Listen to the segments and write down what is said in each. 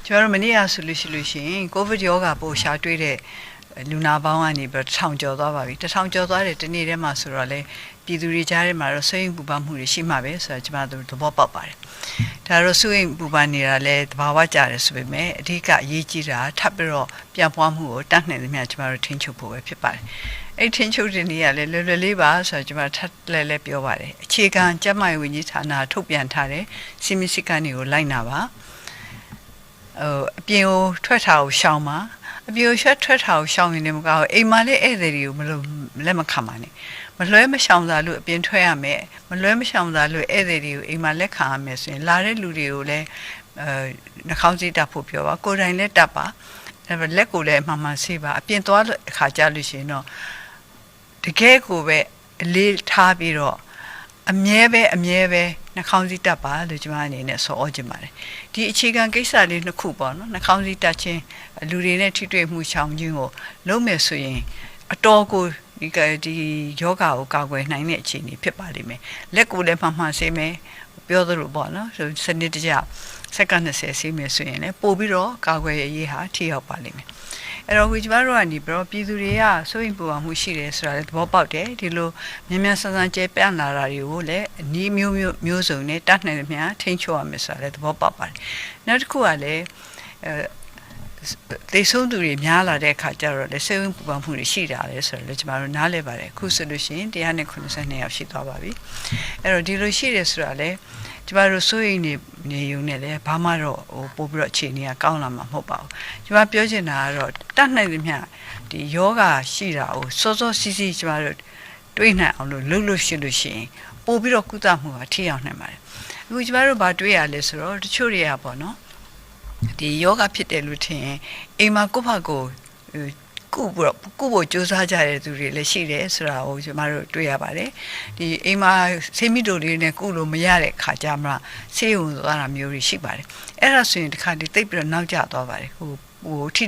ကျွန်တော်တို့မနေ့ကဆိုလို့ရှိရင်ကိုဗစ်ရောဂါပို့ရှာတွေ့တဲ့လူနာပေါင်းကနေပြီး1000ကျော်သွားပါပြီ1000ကျော်သွားတဲ့တနေ့တည်းမှာဆိုတော့လေပြည်သူတွေကြားထဲမှာတော့ဆွေးနွေးပူပန်မှုတွေရှိမှာပဲဆိုတော့ကျွန်တော်တို့သဘောပေါက်ပါတယ်ဒါတော့ဆွေးနွေးပူပန်နေတာလဲတဘာဝကြတယ်ဆိုပေမဲ့အဓိကအရေးကြီးတာထပ်ပြီးတော့ပြန့်ပွားမှုကိုတတ်နိုင်သမျှကျွန်တော်တို့ထိန်းချုပ်ဖို့ပဲဖြစ်ပါတယ်အဲ့ထင်းချုပ်တဲ့နေရာလဲလွယ်လွယ်လေးပါဆိုတော့ကျွန်တော်ထပ်လဲပြောပါတယ်အခြေခံကျန်းမာရေးဝန်ကြီးဌာနထုတ်ပြန်ထားတဲ့စီမီစစ်ကနေကိုလိုက်နာပါအပြင်ကိုထွက်ထားကိုရှောင်ပါအပြင်ကိုထွက်ထားကိုရှောင်ရင်လည်းမကောင်းအိမ်မှာလည်းဧည့်သည်တွေကိုမလို့လက်မခံပါနဲ့မလွဲမရှောင်သာလို့အပြင်ထွက်ရမယ်မလွဲမရှောင်သာလို့ဧည့်သည်တွေကိုအိမ်မှာလက်ခံရမယ်ဆိုရင်လာတဲ့လူတွေကိုလည်းနှာခေါင်းစည်းတပ်ဖို့ပြောပါကိုယ်တိုင်လည်းတပ်ပါအဲ့လက်ကိုလည်းမှန်ဆေးပါအပြင်သွားလို့အခါကြလို့ရှိရင်တော့တကယ်ကိုပဲအလေးထားပြီးတော့အမြဲပဲနှာခေါင်းစည်းတပ်ပါလို့ကျွန်မအနေနဲ့ဆော်ဩခြင်းပါတယ်ဒီအခြေခံကိစ္စလေးနှစ်ခုပေါ့နော်နှာခေါင်းစည်းတပ်ခြင်းလူတွေနဲ့ထိတွေ့မှုရှောင်ခြင်းကိုလုပ်မယ်ဆိုရင်အတော်ကိုဒီယောဂါကိုကာကွယ်နိုင်တဲ့အခြေအနေဖြစ်ပါလိမ့်မယ်လက်ကိုလည်းမှန်ဆေးမယ်ပြောသလိုပေါ့နော်ဆိုစနစ်တကျစက္ကန့်20ဆေးမယ်ဆိုရင်လည်းပို့ပြီးတော့ကာကွယ်ရေးဟာထိရောက်ပါလိမ့်မယ်အဲ့တော့ကျွန်တော်တို့ကနေပြီးတော့ပြည်သူတွေကစိုးရိမ်ပူပန်မှုရှိတယ်ဆိုတာလည်းသဘောပေါက်တယ်ဒီလိုမြန်ဆန်ကျဲပြန့်လာတာတွေကိုလည်းအနည်းမျိုးစုံနဲ့တတ်နိုင်တယ်များထိန်းချုပ်ရမယ်ဆိုတာလည်းသဘောပေါက်ပါတယ်နောက်တစ်ခုကလည်းသေဆုံးသူတွေများလာတဲ့အခါကျတော့လည်းစိတ်ဝင်ပူပန်မှုတွေရှိတာလေဆိုတော့လည်းကျွန်တော်တို့နားလည်ပါတယ်အခုဆိုလို့ရှိရင်192ယောက်ရှိသွားပါပြီအဲ့တော့ဒီလိုရှိတယ်ဆိုတာလည်းကျွန်တော်တို့စိုးရိမ်နေုံနဲ့လည်းဘာမှတော့ပို့ပြီးတော့အခြေအနေကကောင်းလာမှာမဟုတ်ပါဘူးကျွန်တော်ပြောချင်တာကတော့တတ်နိုင်သမျှဒီယောဂရှိတာကိုစောစီးကျွန်တော်တို့တွေးနိုင်အောင်လို့ရှိလို့ရှိရင်ပို့ပြီးတော့ကုသမှုကထိရောက်နိုင်ပါတယ်အခုကျွန်တော်တို့ဘာတွေးရလဲဆိုတော့တချို့တွေကပေါ့နော်ဒီယောဂဖြစ်တယ်လို့ထင်ရင်အိမ်မှာကိုယ့်ဘာကိုကုဖို့ကြိုးစားကြတဲ့သူတွေလည်းရှိတယ်ဆိုတာကိုကျွန်တော်တို့တွေ့ရပါတယ်ဒီအိမ်မှာဆေးမိတိုလေးနဲ့ကုလို့မရတဲ့ခါကြမှာဆေးရုံသွားတာမျိုးတွေရှိပါတယ်အဲ့ဒါဆိုရင်ဒီခါဒီတိတ်ပြီးတော့နောက်ကျသွားပါတယ်ဟိုထိ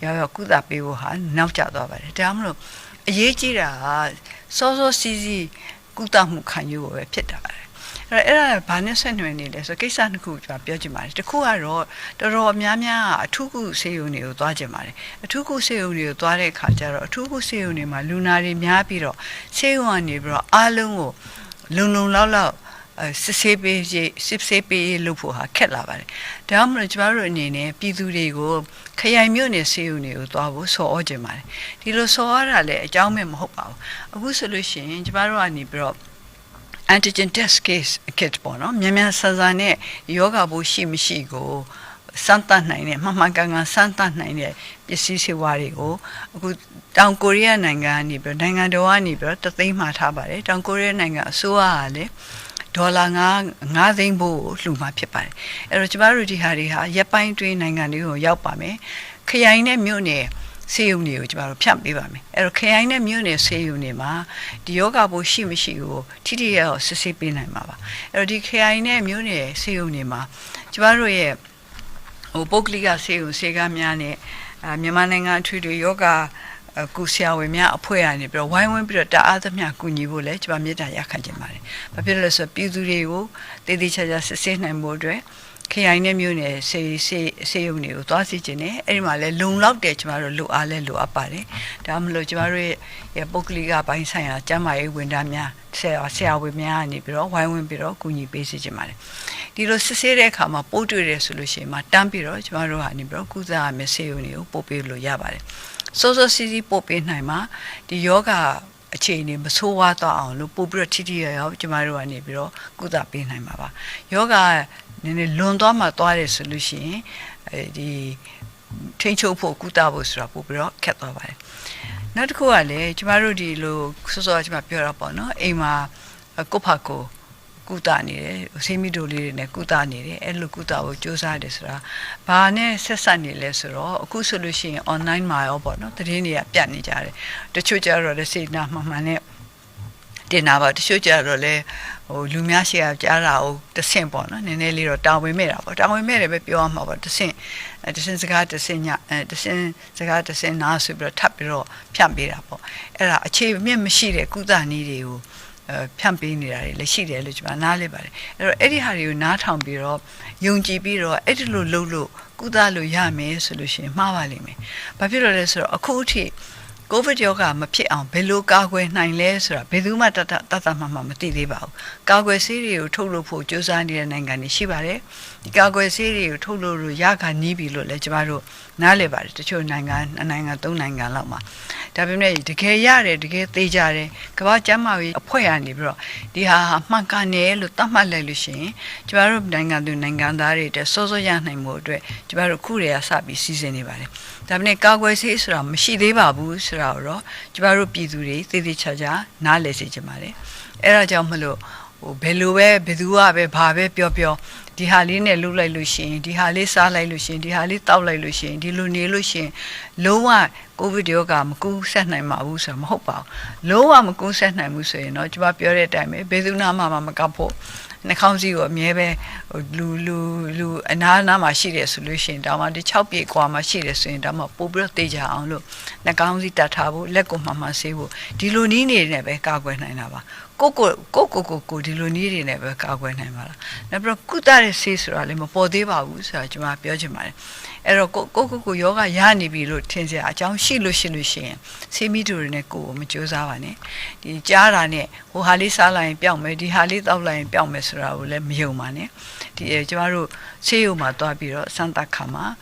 ရောက်ကုသပေးဖို့ဟာနောက်ကျသွားပါတယ်ဒါမှမဟုတ်အရေးကြီးတာကစောစီးကုသမှုခံယူဖို့ပဲဖြစ်တာပါတယ်အဲ့ဒါဘာနဲ့ဆက်နွယ်နေလဲဆိုကိစ္စတစ်ခုကျွန်တော်ပြောချင်ပါတယ်တစ်ခုကတော့တော်တော်များအထူးကုဆေးရုံတွေကိုသွားကြပါတယ်အထူးကုဆေးရုံတွေကိုသွားတဲ့အခါကျတော့အထူးကုဆေးရုံတွေမှာလူနာတွေများပြီးတော့ဆေးရုံကနေပြီးတော့အားလုံးကိုလုံလောက်စစ်ဆေးပေးလို့ဖို့ဟာခက်လာပါတယ်ဒါမှမဟုတ်ကျွန်တော်တို့အနေနဲ့ပြည်သူတွေကိုခရိုင်မြို့နယ်ဆေးရုံတွေကိုသွားဖို့ဆော်ဩကြပါတယ်ဒီလိုဆော်ဩတာလည်းအကြောင်းမဲ့မဟုတ်ပါဘူးအခုဆိုလို့ရှိရင်ကျွန်တော်တို့ကနေပြီးတော့ antigen test case kit ပေါ့နော်မြန်ဆန်နဲ့ယောဂပိုးရှိမရှိကိုစမ်းသပ်နိုင်တဲ့မှန်ကန်စမ်းသပ်နိုင်တဲ့ပစ္စည်းဆေးဝါးတွေကိုအခုတောင်ကိုရီးယားနိုင်ငံကနေပြီးနိုင်ငံတော်ကနေပြီးတော့တသိန်းမှာထားပါတယ်တောင်ကိုရီးယားနိုင်ငံအစိုးရကလည်းဒေါ်လာ9သိန်းဖို့လှူမှာဖြစ်ပါတယ်အဲ့တော့ကျမတို့ဒီဟာတွေဟာရပ်ပိုင်းတွင်းနိုင်ငံတွေကိုရောက်ပါမယ်ခရိုင်နဲ့မြို့နယ်ဆေးရုံတွေကိုကျွန်တော်တို့ဖြန့်ပေးပါမယ်အဲ့တော့ခရိုင်နဲ့မြို့နယ်ဆေးရုံတွေမှာဒီယောဂပိုးရှိမရှိကိုထိထိရောက်စစ်ဆေးပေးနိုင်မှာပါအဲ့တော့ဒီခရိုင်နဲ့မြို့နယ်ဆေးရုံတွေမှာကျွန်တော်တို့ရဲ့ပုဂ္ဂလိကဆေးရုံဆေးကားများနဲ့မြန်မာနိုင်ငံအထွေထွေယောဂကုဆရာဝန်များအဖွဲ့အနေပြီးတော့ဝိုင်းဝန်းပြီးတော့တအားသမျှကူညီဖို့လဲကျွန်မမေတ္တာရပ်ခံချင်ပါတယ်ဘာဖြစ်လို့လဲဆိုတော့ပြည်သူတွေကိုတည်တည်ချာချာစစ်ဆေးနိုင်ဖို့အတွက်ခရိုင်နဲ့မြို့နယ်ဆေးရုံတွေကိုသွားစီခြင်းနဲ့အဲ့ဒီမှာလဲလုံလောက်တယ်ကျမတို့လိုအားလဲလိုအပ်ပါတယ်ဒါမှမဟုတ်ကျမတို့ရဲ့ပုဂ္ဂလိကပိုင်းဆိုင်ရာကျန်းမာရေးဝန်ထမ်းများဆရာဝန်များကနေပြီးတော့ဝိုင်းဝန်းပြီးတော့ကူညီပေးစီခြင်းပါတယ်ဒီလိုစစ်ဆေးတဲ့အခါမှာပိုးတွေ့တယ်ဆိုလို့ရှိရင်မှတန်းပြီးတော့ကျမတို့ကနေပြီးတော့ကုသရမယ့်ဆေးရုံတွေကိုပို့ပေးလို့ရပါတယ်စောစီးပို့ပေးနိုင်မှာဒီယောဂအခြေအနေမဆိုးဝါးတော့အောင်လို့ပို့ပြီးတော့ထိရောက်ကျမတို့ကနေပြီးတော့ကုသပေးနိုင်မှာပါယောဂနည်းနည်းလွန်သွားမှသွားတယ်ဆိုလို့ရှိရင်ဒီထိန်းချုပ်ဖို့ကုသဖို့ဆိုတာပို့ပြီးတော့ခက်သွားပါတယ်နောက်တစ်ခုကလည်းကျမတို့ဒီလိုစောကျမပြောတာပေါ့နော်အိမ်မှာကိုဖာကိုကုသနေတယ်ဆေးမီတိုလေးတွေနဲ့ကုသနေတယ်အဲ့လိုကုသဖို့ကြိုးစားတယ်ဆိုတာဘာနဲ့ဆက်ဆက်နေလဲဆိုတော့အခုဆိုလို့ရှိရင် online မှာရောပေါ့နော်သတင်းတွေကပြတ်နေကြတယ်တချို့ကျတော့လည်းစေနာမှန်နဲ့တင်တာပါတချို့ကျတော့လည်းလူများရှိရကြားတာကိုတဆင့်ပေါ့နော်နည်းနည်းလေးတော့တာဝန်မဲ့တာပေါ့တာဝန်မဲ့တယ်ပဲပြောရမှာပေါ့တဆင့်စကားတဆင့်ညတဆင့်စကားတဆင့်နားဆိုပြီးတော့ထပ်ပြီးတော့ဖြန့်ပေးတာပေါ့အဲ့ဒါအခြေမြင့်မရှိတဲ့ကုသနည်းတွေကို ဖြန့်ပေးနေတာတွေလည်းရှိတယ်လို့ကျွန်မနားလဲပါတယ်အဲ့တော့အဲ့ဒီဟာတွေကိုနားထောင်ပြီးတော့ယုံကြည်ပြီးတော့အဲ့ဒီလိုလုပ်လို့ကုသလို့ရမယ်ဆိုလို့ရှိရင်မှားပါလိမ့်မယ်ဘာဖြစ်လို့လဲဆိုတော့အခုအထိကိုဗစ်ရောဂါမဖြစ်အောင်ဘယ်လိုကာကွယ်နိုင်လဲဆိုတာဘယ်သူမှတတ်မှမသိသေးပါဘူးကာကွယ်ဆေးတွေကိုထုတ်လုပ်ဖို့ကြိုးစားနေတဲ့နိုင်ငံတွေရှိပါတယ်ဒီကာကွယ်ဆေးတွေကိုထုတ်လုပ်လို့ရခါနီးပြီလို့လည်းကျမတို့နားလည်ပါတယ်တချို့နိုင်ငံ2နိုင်ငံ3နိုင်ငံလောက်မှာဒါပေမဲ့တကယ်ရတယ်တကယ်သေးကြတယ်ကမ္ဘာ့ကျန်းမာရေးအဖွဲ့ကနေပြီးတော့ဒီဟာမှန်ကန်တယ်လို့သတ်မှတ်လိုက်လို့ရှိရင်ကျမတို့နိုင်ငံသူနိုင်ငံသားတွေတဲ့စောစောရနိုင်မှုအတွက်ကျမတို့ခုတည်းကစပြီးစီစဉ်နေပါတယ်ဒါပေမဲ့ကာကွယ်ဆေးဆိုတာမရှိသေးပါဘူးဆိုတာကိုတော့ကျမတို့ပြည်သူတွေသေသေးချာချာနားလည်စေချင်ပါတယ်အဲ့ဒါကြောင့်မလို့ဘယ်လိုပဲဘယ်သူကပဲဘာပဲပြောဒီဟာလေးနဲ့လှုပ်လိုက်လို့ရှိရင်ဒီဟာလေးစားလိုက်လို့ရှိရင်ဒီဟာလေးတောက်လိုက်လို့ရှိရင်ဒီလိုနေလို့ရှိရင်လုံးဝကိုဗစ်ရောဂါမကူးဆက်နိုင်ပါဘူးဆိုတာမဟုတ်ပါဘူးလုံးဝမကူးဆက်နိုင်ဘူးဆိုရင်တော့ကျမပြောတဲ့အတိုင်းပဲဘယ်သူမှမကပ်ဖို့နှာခေါင်းစည်းကိုအမြဲပဲလူအနားမှာရှိတယ်ဆိုလို့ရှိရင်ဒါမှဒီ6ပြေကွာမှာရှိတယ်ဆိုရင်ဒါမှပို့ပြီးတော့တေးကြအောင်လို့နှာခေါင်းစည်းတတ်ထားဖို့လက်ကိုမှဆေးဖို့ဒီလိုနည်းနေနဲ့ပဲကာကွယ်နိုင်တာပါကိုဒီလိုနည်းတွေနဲ့ပဲကာကွယ်နိုင်ပါလားနောက်ပြီးတော့ကုသတဲ့ဆေးဆိုတာလည်းမပေါ်သေးပါဘူးဆိုတာကျွန်မပြောချင်ပါတယ်အဲ့တော့ကိုယောဂရနေပြီလို့ထင်စရာအကြောင်းရှိလို့ရှိရင်ဆေးမီတူတွေနဲ့ကိုမကြိုးစားပါနဲ့ဒီကြားတာနဲ့ဟိုဟာလေးစားလိုက်ရင်ပျောက်မယ်ဒီဟာလေးတောက်လိုက်ရင်ပျောက်မယ်ဆိုတာကိုလည်းမယုံပါနဲ့ဒီကျွန်တော်တို့ဆေးရုံမှာတွားပြီးတော့စမ်းသပ်ခါမှာ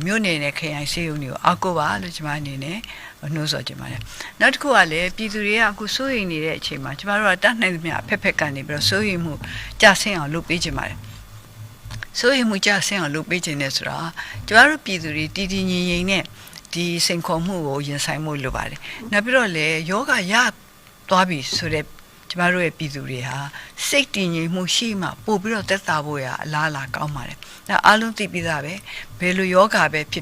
မြို့နယ်နဲ့ခရိုင်ဆေးရုံတွေကိုအောက်ကိုပါလို့ကျွန်မအနေနဲ့နှိုးဆော်ချင်ပါတယ်နောက်တစ်ခုကလည်းပြည်သူတွေကအခုစိုးရိမ်နေတဲ့အချိန်မှာကျမတို့ကတတ်နိုင်သမျှဖက်ကနေပြီးတော့စိုးရိမ်မှုကြဆင်းအောင်လုပ်ပေးချင်ပါတယ်စိုးရိမ်မှုကြဆင်းအောင်လုပ်ပေးချင်တယ်ဆိုတာကျမတို့ပြည်သူတွေတည်တည်ငြိမ်ငြိမ်နဲ့ဒီစိန်ခေါ်မှုကိုရင်ဆိုင်မှုလုပ်ပါတယ်နောက်ပြီးတော့လည်းယောဂရသွားပြီဆိုတဲ့ကျမတို့ရဲ့ပြည်သူတွေဟာစိတ်တည်ငြိမ်မှုရှိမှပို့ပြီးတော့သက်သာဖို့ရအလားအလာကောင်းပါတယ်ဒါအားလုံးသိပြီးသားပဲဘယ်လိုယောဂပဲဖြစ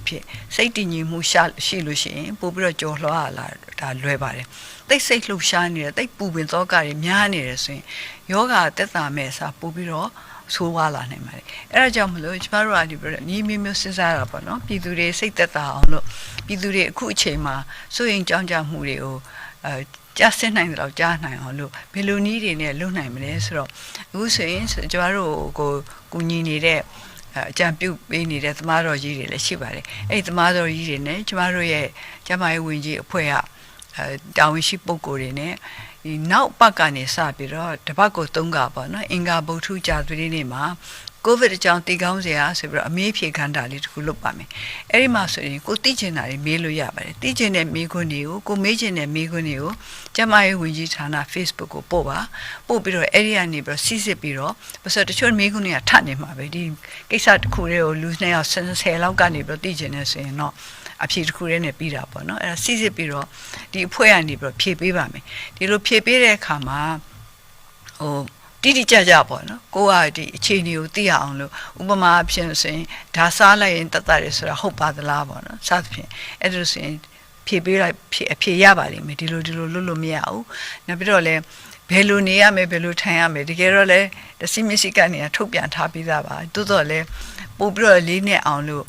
်စိတ်တည်ငြိမ်မှုရှိလို့ရှိရင်ပို့ပြီးတော့ကြော်လွှားလာဒါလွယ်ပါတယ်တိတ်စိတ်လှုပ်ရှားနေတယ်တိတ်ပူပင်သောကတွေများနေတယ်ဆိုရင်ယောဂသက်သာမဲ့အစားပို့ပြီးတော့ဆိုးဝါးလာနိုင်ပါတယ်အဲ့ဒါကြောင့်မလို့ကျမတို့ကဒီပြောညီမျိုးစဉ်းစားတာပေါ့နော်ပြည်သူတွေစိတ်သက်သာအောင်လို့ပြည်သူတွေအခုအချိန်မှာစိုးရိမ်ကြောင်းကြမှုတွေကိုကြားစင်းနိုင်တယ်လို့ကြားနိုင်အောင်လို့ဘယ်လိုနည်းတွေနဲ့လုပ်နိုင်မလဲဆိုတော့အခုဆိုရင်ကျမတို့ကိုကူညီနေတဲ့အကြံပြုပေးနေတဲ့သမားတော်ကြီးတွေလည်းရှိပါတယ်အဲ့ဒီသမားတော်ကြီးတွေနဲ့ကျမတို့ရဲ့ကျမရဲ့ဝင်ကြီးအဖွဲ့ကတာဝန်ရှိပုဂ္ဂိုလ်တွေနဲ့ဒီနောက်ပတ်ကနေစပြီးတော့တပတ်ကို3ခါပေါ့နော်အင်္ဂါဗုဒ္ဓကြာသပတေးနေ့မှာကိုဗစ်အကြောင်းတည်ကောင်းစရာဆိုပြီးတော့အမေးဖြေခန်းတာလေးတစ်ခုလုပ်ပါမယ်အဲ့ဒီမှာဆိုရင်ကိုသိချင်တာတွေမေးလို့ရပါတယ်သိချင်တဲ့မေးခွန်းတွေကိုကိုမေးချင်တဲ့မေးခွန်းတွေကိုကျမရဲ့ဝင်ကြီးဌာန Facebook ကိုပို့ပြီးတော့အဲ့ဒီကနေပြီးတော့စီစစ်ပြီးတော့ဘာလို့တချို့မေးခွန်းတွေကထပ်နေမှာပဲဒီကိစ္စတစ်ခုလေးကိုလူ2ယောက်10လောက်ကနေပြီးတော့သိချင်နေဆိုရင်တော့အဖြေတစ်ခုတည်းနဲ့ပြီးတာပေါ့နော်အဲ့ဒါစီစစ်ပြီးတော့ဒီအဖွဲ့ကနေပြီးတော့ဖြေပေးပါမယ်ဒီလိုဖြေပေးတဲ့အခါမှာတိတိကျကျပေါ့နော်ကိုကဒီအခြေအနေကိုသိရအောင်လို့ဥပမာအဖြစ်ဆိုရင်ဒါစားလိုက်ရင်တတ်တယ်ဆိုတာဟုတ်ပါသလားပေါ့နော်စသဖြင့်အဲ့ဒါဆိုရင်ဖြေပေးလိုက်အဖြေရပါလိမ့်မယ်ဒီလိုလွတ်လို့မရဘူးနောက်ပြီးတော့လည်းဘယ်လိုနေရမယ်ဘယ်လိုထိုင်ရမယ်တကယ်တော့လည်းတစီမစီကနေထုတ်ပြန်ထားပြီးသားပါတိုးတော့လည်းပို့ပြီးတော့လေးနဲ့အောင်လို့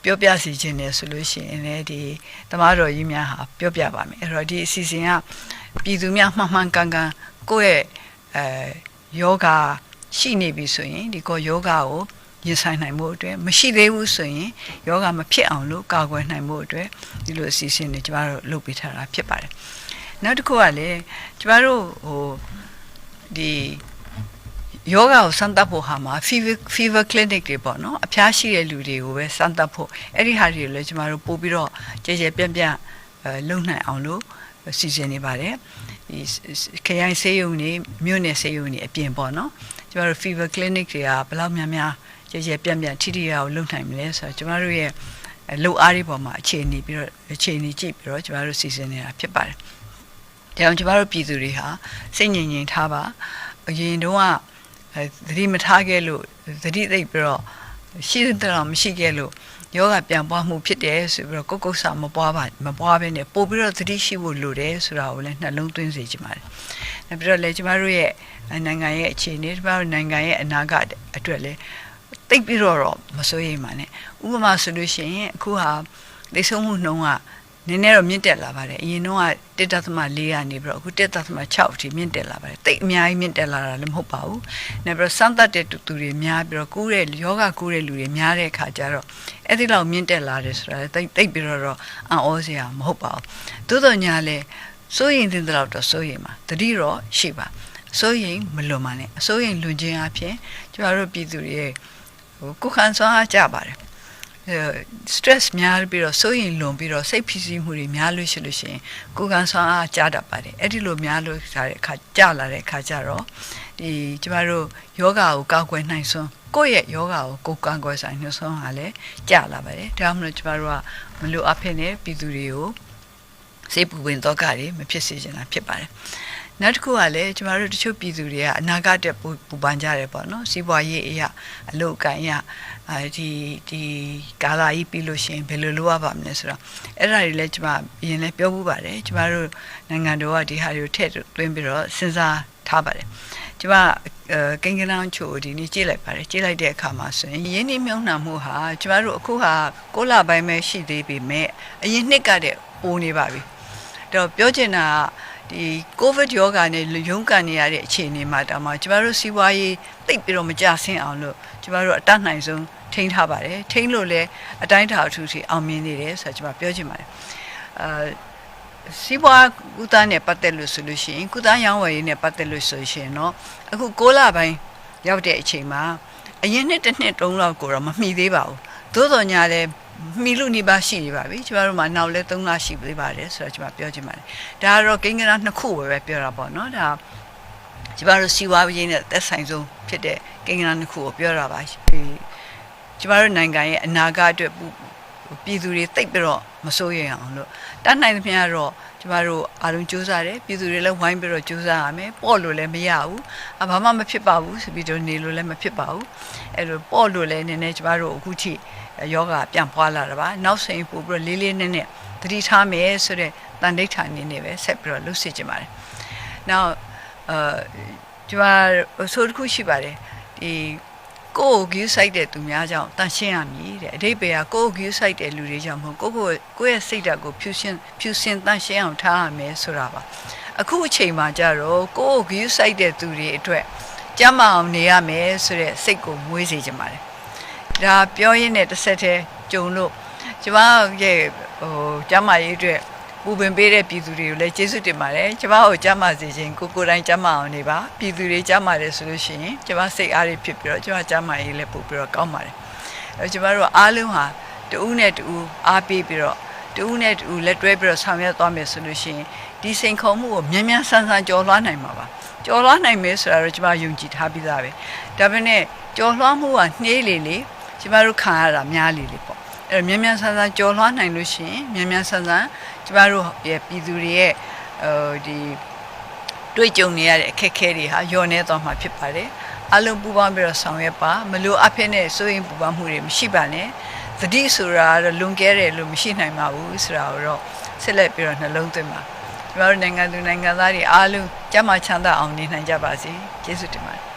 ပြောပြစီခြင်းနဲ့ဆိုလို့ရှိရင်လည်းဒီသမားတော်ကြီးများဟာပြောပြပါမယ်အဲ့တော့ဒီအစီအစဉ်ကပြည်သူများမှန်ကန်ကိုယ့်ရဲ့ယောဂရှိနေပြီဆိုရင်ဒီကိုယောဂကိုရင်ဆိုင်နိုင်မှုအတွက်မရှိသေးဘူးဆိုရင်ယောဂမဖြစ်အောင်လို့ကာကွယ်နိုင်မှုအတွက်ဒီလိုအစီအစဉ်တွေကျမတို့လုပ်ပေးထားတာဖြစ်ပါတယ်နောက်တစ်ခုကလည်းကျမတို့ဒီယောဂကိုစမ်းသပ်ဖို့ဟာမှာ fever clinic တွေပေါ့နော်အဖျားရှိတဲ့လူတွေကိုပဲစမ်းသပ်ဖို့အဲ့ဒီဟာတွေလည်းကျမတို့ပို့ပြီးတော့ကြဲပြန့်လုံနိုင်အောင်လို့စီစဉ်နေပါတယ်ဒီခရိုင်ဆေးရုံတွေမြို့နယ်ဆေးရုံတွေအပြင်ပေါ့နော်ကျမတို့ fever clinic တွေကဘယ်လောက်များကြဲပြန့်ထိထိရောက်လုံနိုင်မလဲဆိုတော့ကျမတို့ရဲ့လုံအားတွေပေါ်မှာအခြေအနေကြည့်ပြီးတော့ကျမတို့စီစဉ်နေတာဖြစ်ပါတယ်ဒါကြောင့်ကျမတို့ပြည်သူတွေဟာစိတ်ငြိမ်ထားပါအရင်တုန်းကသတိမထားခဲ့လို့သတိသိပ်ပြီးတော့ရှိတဲ့မရှိခဲ့လို့ယောဂပြန်ပွားမှုဖြစ်တယ်ဆိုပြီးတော့ကုတ်ဆာမပွားဘဲနဲ့ပို့ပြီးတော့သတိရှိဖို့လိုတယ်ဆိုတာကိုလည်းနှလုံးသွင်းစေချင်ပါတယ်။နောက်ပြီးတော့လည်းကျမတို့ရဲ့နိုင်ငံရဲ့အခြေအနေကျမတို့နိုင်ငံရဲ့အနာဂတ်အတွက်လည်းသိပ်ပြီးတော့မစိုးရိမ်ပါနဲ့။ဥပမာဆိုလို့ရှိရင်အခုဟာသိဆုံးမှုနှုန်းက နည်းနည်းတော့မြင့်တက်လာပါတယ်အရင်တော့1.4ကနေပြီးတော့အခု1.6အထိမြင့်တက်လာပါတယ်တိတ်အများကြီးမြင့်တက်လာတာလည်းမဟုတ်ပါဘူး။နောက်ပြီးတော့စမ်းသပ်တဲ့သူတွေများပြီးတော့ကူးတဲ့ယောဂကူးတဲ့လူတွေများတဲ့အခါကျတော့အဲ့ဒီလောက်မြင့်တက်လာတယ်ဆိုတာတိတ်ပြီးတော့အံ့ဩစရာမဟုတ်ပါဘူး။သို့တော်ညာလဲစိုးရင်တင်တဲ့လောက်တော့စိုးရင်ပါတတိတော့ရှိပါစိုးရင်မလွန်ပါနဲ့အစိုးရင်လွန်ခြင်းအပြင်ကျမတို့ပြည်သူတွေရဲ့ကိုယ်ခံစွမ်းအားကြပါတယ်stress များပြီးတော့စိုးရင်လွန်ပြီးတော့စိတ်ဖိစီးမှုတွေများလို့ရှိလို့ရှိရင်ကိုယ်ခံစွမ်းအားကြတတ်ပါတယ်အဲ့ဒီလိုများလို့စားတဲ့အခါကြလာတဲ့အခါကျတော့ဒီကျမတို့ယောဂါကိုကောက်ွယ်နိုင်စွမ်းကိုယ့်ရဲ့ယောဂါကိုကိုယ်ကောက်ွယ်ဆိုင်နှစွမ်းဟာလည်းကြလာပါတယ်ဒါမှမဟုတ်ကျမတို့ကမလိုအပ်ဖြစ်နေပြည်သူတွေကိုစိတ်ပူပင်တော့ကတွေမဖြစ်စေချင်တာဖြစ်ပါတယ်နောက်တစ်ခုကလည်းကျမတို့တချို့ပြည်သူတွေကအနာဂတ်တက်ပူပန်ကြတယ်ပေါ့နော်စီးပွားရေးအရာအလုပ်ကိုင်းရဒီကာလာကြီးပြီးလို့ရှိရင်ဘယ်လိုလုပ်ရပါမလဲဆိုတော့အဲ့ဒါတွေလည်းကျမအရင်လည်းပြောမှုပါတယ်ကျမတို့နိုင်ငံတော်ကဒီဟာတွေကိုထည့်သွင်းပြီးတော့စဉ်းစားထားပါတယ်ကျမကိန်းကနန်းချိုဒီနေ့ကြည့်လိုက်ပါတယ်ကြည့်လိုက်တဲ့အခါမှာဆိုရင်ရင်းနှီးမြှုပ်နှံမှုဟာကျမတို့အခုဟာ6လပိုင်းပဲရှိသေးပေမဲ့အရင်နှစ်ကတည်းကပိုနေပါပြီတော့ပြောချင်တာကဒီကိုဗစ်ရောဂါနဲ့ရုန်းကန်နေရတဲ့အခြေအနေမှာတောင်မှကျမတို့စီးပွားရေးတိတ်ပြီးတော့မကြဆင်းအောင်လို့ကျမတို့အတတ်နိုင်ဆုံးထိန်းထားပါတယ်ထိန်းလို့လည်းအတိုင်းတာအထူးထိအောင်မြင်နေတယ်ဆိုတော့ကျမပြောချင်ပါတယ်စီးပွားကုသနဲ့ပတ်သက်လို့ဆိုလို့ရှိရင်ကုသရောင်းဝယ်ရေးနဲ့ပတ်သက်လို့ဆိုရှင်เนาะအခု6လပိုင်းရောက်တဲ့အချိန်မှာအရင်နှစ်တစ်နှစ်တုံးလောက်ကိုတော့မမှီသေးပါဘူးသို့တော်ညာလည်းမီလူနေပါရှိနေပါပြီကျမတို့မှာနောက်လဲ3လရှိသေးပါတယ်ဆိုတော့ကျမပြောချင်ပါတယ်ဒါကတော့ကိန်းဂဏနှစ်ခုပဲပြောတာပေါ့နော်ဒါကျမတို့စီဝါရေးနဲ့သက်ဆိုင်ဆုံးဖြစ်တဲ့ကိန်းဂဏနှစ်ခုကိုပြောတာပါကျမတို့နိုင်ငံရဲ့အနာဂတ်အတွက်ပြည်သူတွေတိတ်ပြီးတော့မစိုးရိမ်အောင်လို့တတ်နိုင်သမျှတော့ကျမတို့အားလုံးကြိုးစားတယ်ပြည်သူတွေလည်းဝိုင်းပြီးတော့ကြိုးစားရမယ်ပေါ့လို့လည်းမရဘူးဘာမှမဖြစ်ပါဘူးဆိုပြီးတော့နေလို့လည်းမဖြစ်ပါဘူးအဲ့လိုပေါ့လို့လည်းနည်းနည်းကျမတို့အခုထိယောဂပြန်ပွားလာတာပါနောက်ဆိုင်ပို့ပြီးတော့လေးလေးနက်နက်သတိထားမယ်ဆိုတဲ့တန်ဒိဋ္ဌာန်နေပဲဆက်ပြီးတော့လှုပ်စစ်ကြပါတယ်နောက်ကျမဆိုတစ်ခုရှိပါတယ်ဒီကိုယ်ကိုစိုက်တဲ့သူများကြောင့်တန်ရှင်းရမည်တဲ့အဓိပ္ပာယ်ကကိုယ်ကိုစိုက်တဲ့လူတွေကြောင့်မဟုတ်ကိုယ့်ရဲ့စိတ်ဓာတ်ကိုဖြူစင်တန်ရှင်းအောင်ထားရမယ်ဆိုတာပါအခုအချိန်မှာကြတော့ကိုယ်ကိုစိုက်တဲ့သူတွေအတွက်ကြမ်းမအောင်နေရမယ်ဆိုတဲ့စိတ်ကိုမွေးစေချင်ပါတယ်ဒါပြောရင်းနဲ့တစ်ဆက်တည်းကြုံလို့ကျမရဲ့ကျမရေးအတွက်ပူပင်ပေးတဲ့ပြည်သူတွေကိုလည်းကျေးဇူးတင်ပါတယ်ကျမကိုကျမစေခြင်းကိုယ်တိုင်ကျမအောင်နေပါပြည်သူတွေကျမတယ်ဆိုလို့ရှိရင်ကျမစိတ်အားတွေဖြစ်ပြီးတော့ကျမကျမရေးလည်းပို့ပြီးတော့ကောင်းပါတယ်အဲကျမတို့အားလုံးဟာတူးနဲ့တူးအားပေးပြီးတော့တူးနဲ့တူးလက်တွဲပြီးတော့ဆောင်ရွက်သွားမယ်ဆိုလို့ရှိရင်ဒီစိန်ခေါ်မှုကိုမြန်မြန်ဆန်ဆန်ကျော်လွှားနိုင်မှာပါကျော်လွှားနိုင်မယ်ဆိုတာတော့ကျမယုံကြည်ထားပြီးသားပဲဒါပေမဲ့ကျော်လွှားမှုကနှေးလေလေကျမတို့ခံရတာများလေလေပေါ့အဲ့တော့မြန်မြန်ဆန်ဆန်ကြော်လွှားနိုင်လို့ရှိရင်မြန်မြန်ဆန်ဆန်ကျမတို့ရဲ့ပြည်သူတွေရဲ့ဒီတွေ့ကြုံနေရတဲ့အခက်အခဲတွေဟာလျော့နေသွားမှာဖြစ်ပါတယ်အလုံးပူပေါင်းပြီးတော့ဆောင်ရွက်ပါမလို့အဖြစ်နဲ့စိုးရင်ပူပေါင်းမှုတွေမရှိပါနဲ့သတိဆိုတာတော့လွန်ကဲတယ်လို့မရှိနိုင်ပါဘူးဆိုတာကိုတော့ဆက်လက်ပြီးတော့နှလုံးသွင်းပါကျမတို့နိုင်ငံသူနိုင်ငံသားတွေအားလုံးကျန်းမာချမ်းသာအောင်နေနိုင်ကြပါစေကျေးဇူးတင်ပါတယ်